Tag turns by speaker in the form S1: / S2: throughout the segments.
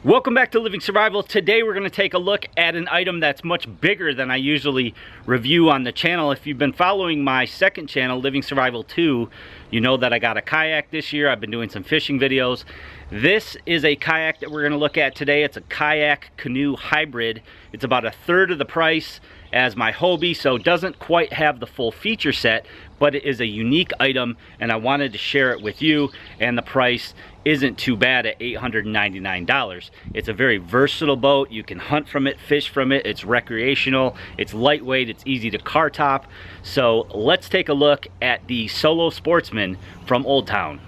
S1: Welcome back to Living Survival. Today we're going to take a look at an item that's much bigger than I usually review on the channel. If you've been following my second channel, Living Survival 2, you know that I got a kayak this year. I've been doing some fishing videos. This is a kayak that we're going to look at today. It's a kayak canoe hybrid. It's about a third of the price as my Hobie, so it doesn't quite have the full feature set, but it is a unique item and I wanted to share it with you, and the price isn't too bad at $899. It's a very versatile boat. You can hunt from it, fish from it. It's recreational, it's lightweight, it's easy to car top. So let's take a look at the Solo Sportsman from Old Town.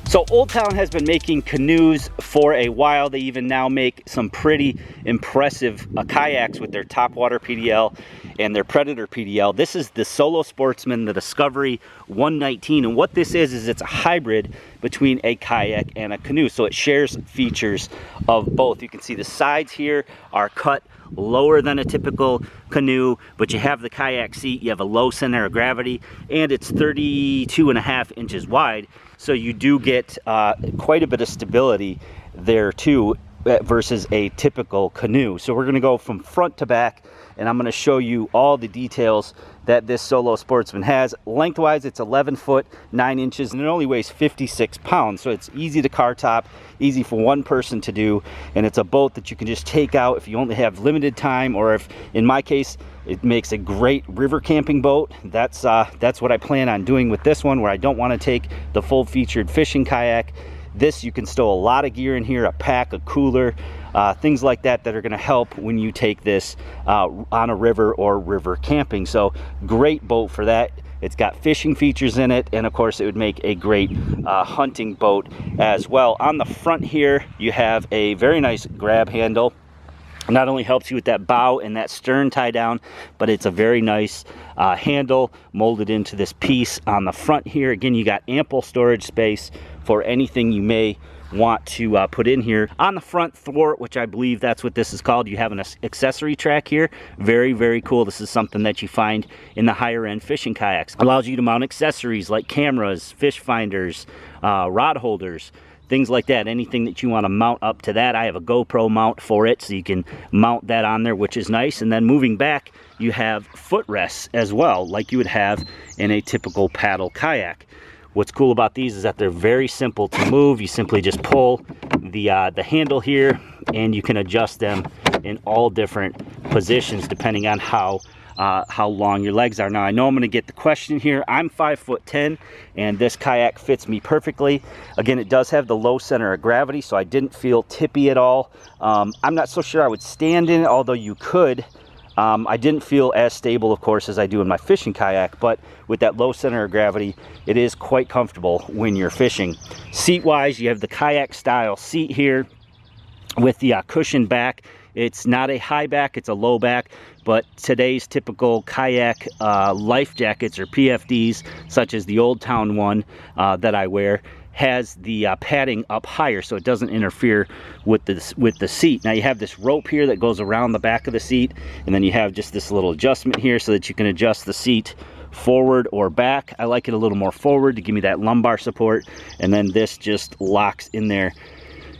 S1: So Old Town has been making canoes for a while. They even now make some pretty impressive kayaks with their Topwater PDL and their Predator PDL. This is the Solo Sportsman, the Discovery 119, and what this is it's a hybrid between a kayak and a canoe. So it shares features of both. You can see the sides here are cut lower than a typical canoe, but you have the kayak seat, you have a low center of gravity, and it's 32.5 inches wide. So you do get quite a bit of stability there too versus a typical canoe. So we're going to go from front to back, and I'm going to show you all the details that this Solo Sportsman has. Lengthwise, it's 11 foot 9 inches, and it only weighs 56 pounds. So it's easy to car top, easy for one person to do, and it's a boat that you can just take out if you only have limited time, or if, in my case, it makes a great river camping boat. That's what I plan on doing with this one, where I don't want to take the full featured fishing kayak. This, you can stow a lot of gear in here, a pack, a cooler, things like that that are going to help when you take this on a river or river camping. So great boat for that. It's got fishing features in it, and of course it would make a great hunting boat as well. On the front here, you have a very nice grab handle. Not only helps you with that bow and that stern tie down, but it's a very nice handle molded into this piece on the front here. Again, you got ample storage space for anything you may want to put in here. On the front thwart, which I believe that's what this is called, you have an accessory track here. Very, very cool. This is something that you find in the higher end fishing kayaks. Allows you to mount accessories like cameras, fish finders, rod holders, things like that. Anything that you want to mount up to that. I have a GoPro mount for it, so you can mount that on there, which is nice. And then moving back, you have footrests as well, like you would have in a typical paddle kayak. What's cool about these is that they're very simple to move. You simply just pull the handle here, and you can adjust them in all different positions depending on how long your legs are. Now, I know I'm going to get the question here. I'm 5'10", and this kayak fits me perfectly. Again, it does have the low center of gravity, so I didn't feel tippy at all. I'm not so sure I would stand in it, although you could. I didn't feel as stable, of course, as I do in my fishing kayak, but with that low center of gravity, it is quite comfortable when you're fishing. Seat-wise, you have the kayak style seat here with the cushioned back. It's not a high back, it's a low back, but today's typical kayak life jackets or PFDs, such as the Old Town one that I wear, has the padding up higher so it doesn't interfere with the seat. Now you have this rope here that goes around the back of the seat, and then you have just this little adjustment here so that you can adjust the seat forward or back. I like it a little more forward to give me that lumbar support, and then this just locks in there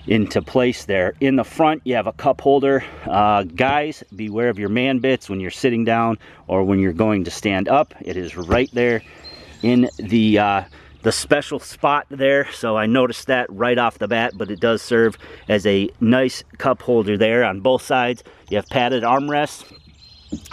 S1: into place there. In the front you have a cup holder. Guys, beware of your man bits when you're sitting down or when you're going to stand up. It is right there in the special spot there, so I noticed that right off the bat, but it does serve as a nice cup holder there. On both sides you have padded armrests.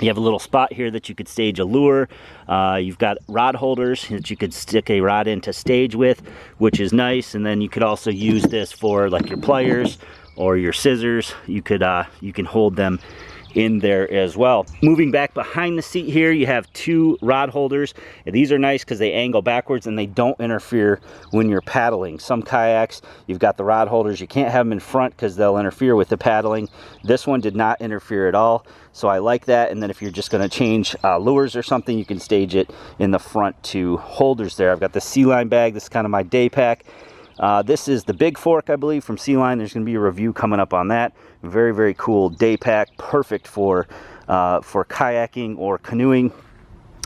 S1: You have a little spot here that you could stage a lure. You've got rod holders that you could stick a rod in to stage with, which is nice. And then you could also use this for like your pliers or your scissors. You can hold them in there as well. Moving back behind the seat here, you have two rod holders. These are nice because they angle backwards and they don't interfere when you're paddling. Some kayaks, you've got the rod holders, you can't have them in front because they'll interfere with the paddling. This one did not interfere at all, so I like that. And then if you're just going to change lures or something, you can stage it in the front two holders there. I've got the Sea Line bag. This is kind of my day pack. This is the Big Fork, I believe, from Sea Line. There's going to be a review coming up on that. Very, very cool day pack, perfect for kayaking or canoeing.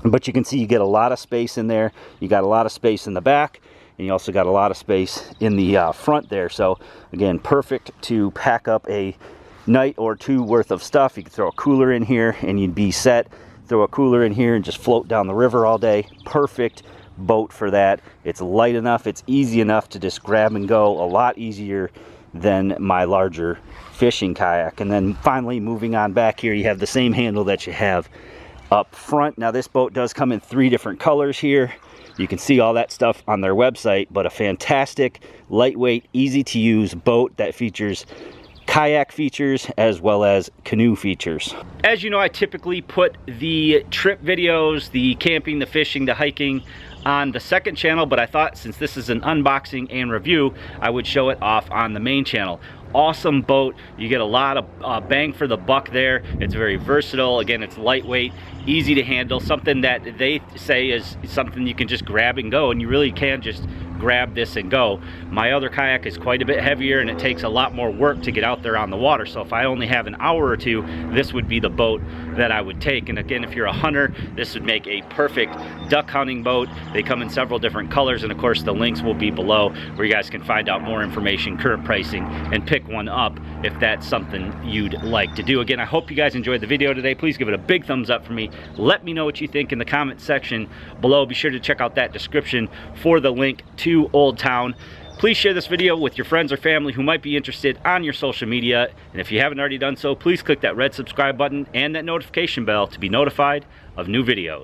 S1: But you can see you get a lot of space in there. You got a lot of space in the back, and you also got a lot of space in the front there. So again, perfect to pack up a night or two worth of stuff. You could throw a cooler in here and you'd be set. Throw a cooler in here and just float down the river all day. Perfect boat for that. It's light enough, it's easy enough to just grab and go, a lot easier than my larger fishing kayak. And then finally, moving on back here, you have the same handle that you have up front. Now this boat does come in 3 different colors here. You can see all that stuff on their website, but a fantastic, lightweight, easy to use boat that features kayak features as well as canoe features. As you know, I typically put the trip videos, the camping, the fishing, the hiking on the second channel, but I thought since this is an unboxing and review, I would show it off on the main channel. Awesome boat. You get a lot of bang for the buck there. It's very versatile. Again, it's lightweight, easy to handle, something that they say is something you can just grab and go, and you really can just grab this and go. My other kayak is quite a bit heavier and it takes a lot more work to get out there on the water, so if I only have an hour or two, this would be the boat that I would take. And again, if you're a hunter, this would make a perfect duck hunting boat. They come in several different colors, and of course the links will be below where you guys can find out more information, current pricing, and pick one up if that's something you'd like to do. Again, I hope you guys enjoyed the video today. Please give it a big thumbs up for me. Let me know what you think in the comment section below. Be sure to check out that description for the link to Old Town. Please share this video with your friends or family who might be interested on your social media. And if you haven't already done so, please click that red subscribe button and that notification bell to be notified of new videos.